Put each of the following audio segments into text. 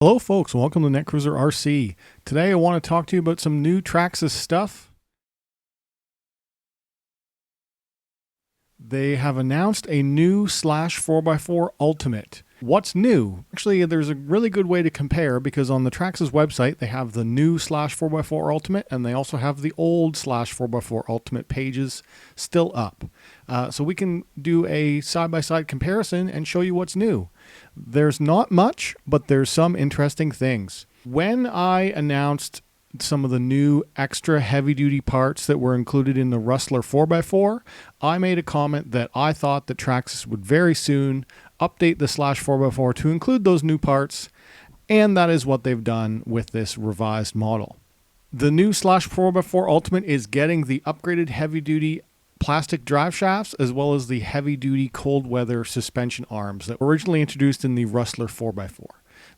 Hello folks, and welcome to Netcruzer RC. Today I want to talk to you about some new Traxxas stuff. They have announced a new Slash 4x4 Ultimate. What's new? Actually, there's a really good way to compare because on the Traxxas website they have the new Slash 4x4 Ultimate and they also have the old Slash 4x4 Ultimate pages still up. So we can do a side-by-side comparison and show you what's new. There's not much, but there's some interesting things. When I announced some of the new extra heavy-duty parts that were included in the Rustler 4x4, I made a comment that I thought that Traxxas would very soon update the Slash 4x4 to include those new parts, and that is what they've done with this revised model. The new Slash 4x4 Ultimate is getting the upgraded heavy-duty plastic drive shafts as well as the heavy-duty cold weather suspension arms that were originally introduced in the Rustler 4x4.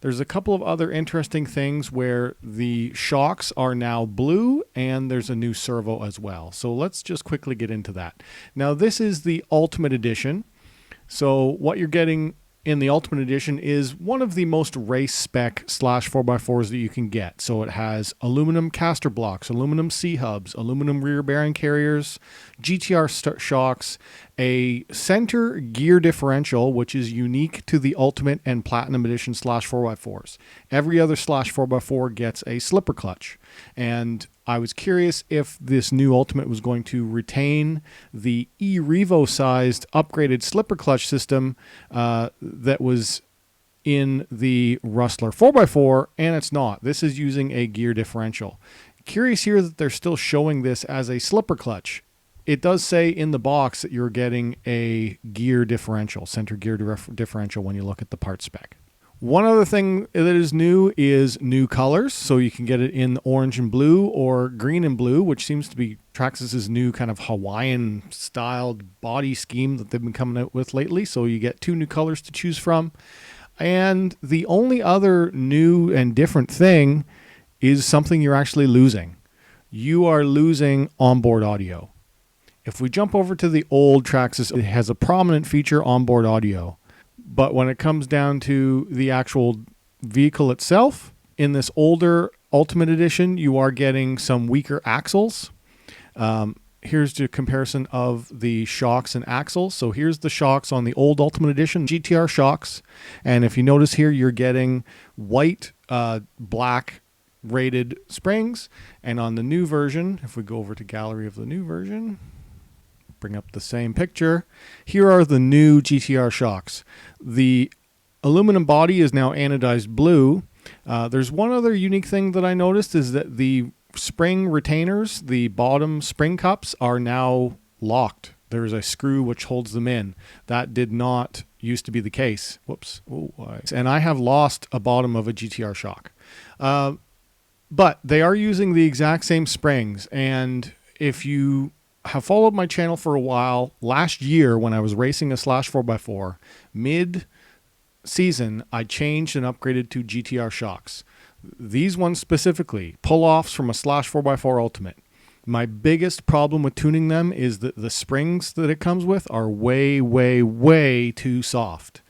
There's a couple of other interesting things where the shocks are now blue and there's a new servo as well. So let's just quickly get into that. Now this is the Ultimate Edition. So what you're getting in the Ultimate Edition is one of the most race spec Slash 4x4s that you can get. So it has aluminum caster blocks, aluminum C-hubs, aluminum rear bearing carriers, GTR shocks, a center gear differential, which is unique to the Ultimate and Platinum Edition Slash 4x4s. Every other Slash 4x4 gets a slipper clutch. And I was curious if this new Ultimate was going to retain the E-Revo sized upgraded slipper clutch system that was in the Rustler 4x4, and it's not. This is using a gear differential. Curious here that they're still showing this as a slipper clutch. It does say in the box that you're getting a gear differential, center gear differential when you look at the part spec. One other thing that is new is new colors. So you can get it in orange and blue or green and blue, which seems to be Traxxas' new kind of Hawaiian styled body scheme that they've been coming out with lately. So you get two new colors to choose from. And the only other new and different thing is something you're actually losing. You are losing onboard audio. If we jump over to the old Traxxas, it has a prominent feature, onboard audio. But when it comes down to the actual vehicle itself, in this older Ultimate Edition, you are getting some weaker axles. Here's the comparison of the shocks and axles. So here's the shocks on the old Ultimate Edition, GTR shocks. And if you notice here, you're getting white, black rated springs. And on the new version, if we go over to gallery of the new version, bring up the same picture. Here are the new GTR shocks. The aluminum body is now anodized blue. There's one other unique thing that I noticed is that the spring retainers, the bottom spring cups, are now locked. There's a screw which holds them in. That did not used to be the case. Whoops. And I have lost a bottom of a GTR shock. But they are using the exact same springs. And if you have followed my channel for a while, last year when I was racing a Slash 4x4, mid-season, I changed and upgraded to GTR shocks. These ones specifically, pull-offs from a Slash 4x4 Ultimate. My biggest problem with tuning them is that the springs that it comes with are way, way, way too soft.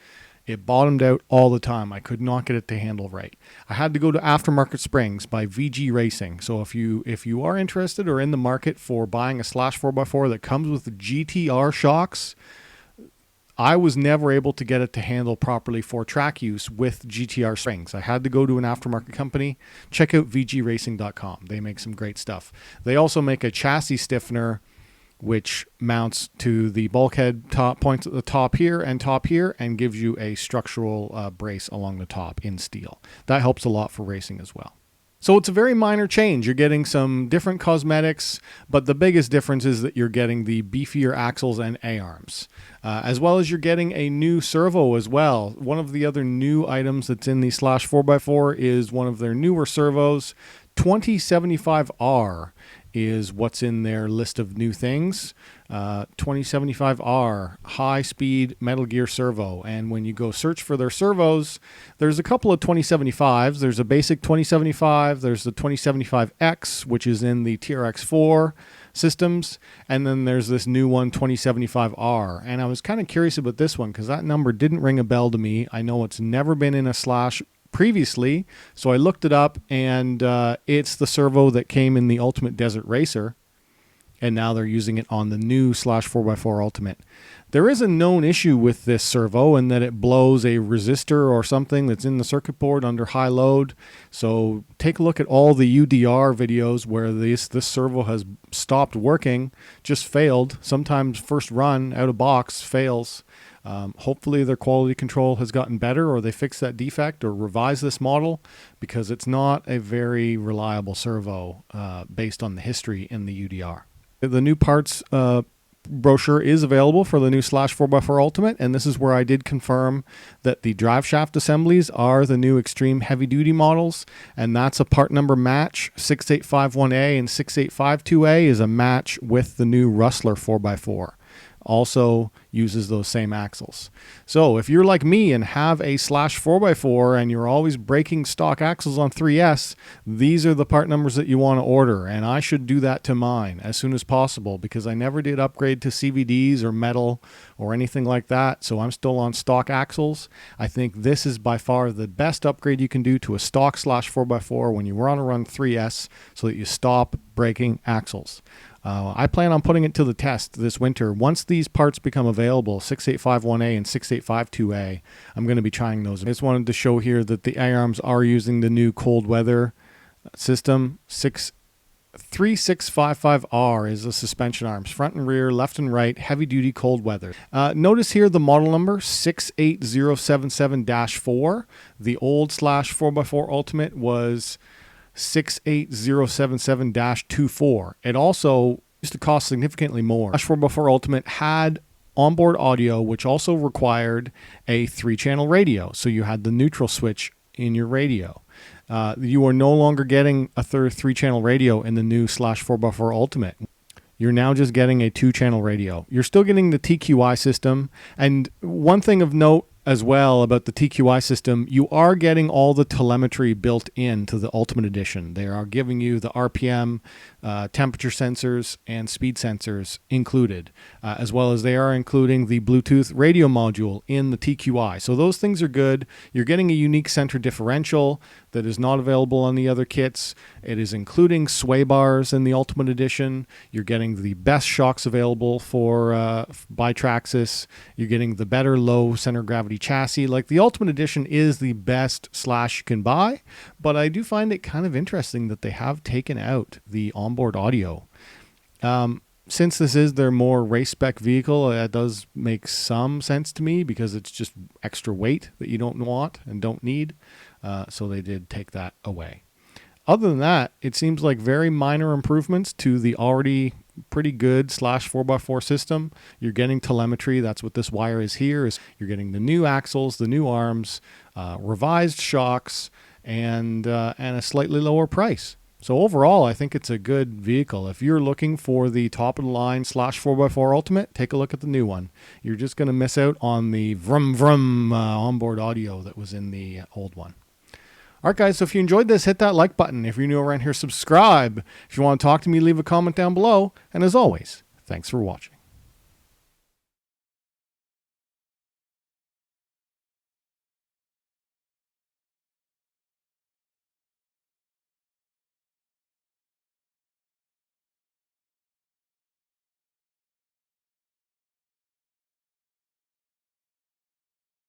It bottomed out all the time. I could not get it to handle right. I had to go to Aftermarket Springs by VG Racing. So if you are interested or in the market for buying a Slash 4x4 that comes with GTR shocks, I was never able to get it to handle properly for track use with GTR springs. I had to go to an aftermarket company. Check out vgracing.com. They make some great stuff. They also make a chassis stiffener which mounts to the bulkhead top points at the top here and gives you a structural brace along the top in steel. That helps a lot for racing as well. So it's a very minor change. You're getting some different cosmetics, but the biggest difference is that you're getting the beefier axles and A-arms, as well as you're getting a new servo as well. One of the other new items that's in the Slash 4x4 is one of their newer servos. 2075R is what's in their list of new things. 2075R, high-speed Metal Gear servo. And when you go search for their servos, there's a couple of 2075s. There's a basic 2075. There's the 2075X, which is in the TRX4 systems. And then there's this new one, 2075R. And I was kind of curious about this one because that number didn't ring a bell to me. I know it's never been in a Slash previously. So I looked it up, and it's the servo that came in the Ultimate Desert Racer, and now they're using it on the new Slash 4x4 Ultimate. There is a known issue with this servo in that it blows a resistor or something that's in the circuit board under high load. So take a look at all the UDR videos where this servo has stopped working, just failed. Sometimes first run out of box fails. Hopefully their quality control has gotten better, or they fix that defect or revise this model, because it's not a very reliable servo based on the history in the UDR. The new parts brochure is available for the new Slash 4x4 Ultimate, and this is where I did confirm that the drive shaft assemblies are the new extreme heavy duty models, and that's a part number match. 6851A and 6852A is a match with the new Rustler 4x4. Also uses those same axles. So if you're like me and have a Slash 4x4 and you're always breaking stock axles on 3S, these are the part numbers that you want to order, and I should do that to mine as soon as possible, because I never did upgrade to CVDs or metal or anything like that, so I'm still on stock axles. I think this is by far the best upgrade you can do to a stock Slash 4x4 when you want to run 3S, so that you stop breaking axles. I plan on putting it to the test this winter. Once these parts become available, 6851A and 6852A, I'm going to be trying those. I just wanted to show here that the A-arms are using the new cold weather system. 3655R is the suspension arms, front and rear, left and right, heavy duty cold weather. Notice here the model number 68077-4. The old Slash 4x4 Ultimate was 68077-24. It also used to cost significantly more. Slash 4x4 Ultimate had onboard audio, which also required a 3-channel radio. So you had the neutral switch in your radio. You are no longer getting a 3-channel radio in the new Slash 4x4 Ultimate. You're now just getting a 2-channel radio. You're still getting the TQI system. And one thing of note as well about the TQI system, you are getting all the telemetry built into the Ultimate Edition. They are giving you the RPM, temperature sensors, and speed sensors included, as well as they are including the Bluetooth radio module in the TQI. So those things are good. You're getting a unique center differential that is not available on the other kits. It is including sway bars in the Ultimate Edition. You're getting the best shocks available by Traxxas. You're getting the better low center gravity chassis. Like, the Ultimate Edition is the best Slash you can buy, but I do find it kind of interesting that they have taken out the onboard audio. Since this is their more race spec vehicle, that does make some sense to me, because it's just extra weight that you don't want and don't need. So they did take that away. Other than that, it seems like very minor improvements to the already pretty good Slash 4x4 system. You're getting telemetry. That's what this wire is here. You're getting the new axles, the new arms, revised shocks, and a slightly lower price. So overall, I think it's a good vehicle. If you're looking for the top of the line Slash 4x4 Ultimate, take a look at the new one. You're just going to miss out on the vroom vroom onboard audio that was in the old one. All right, guys, so if you enjoyed this, hit that like button. If you're new around here, subscribe. If you want to talk to me, leave a comment down below. And as always, thanks for watching.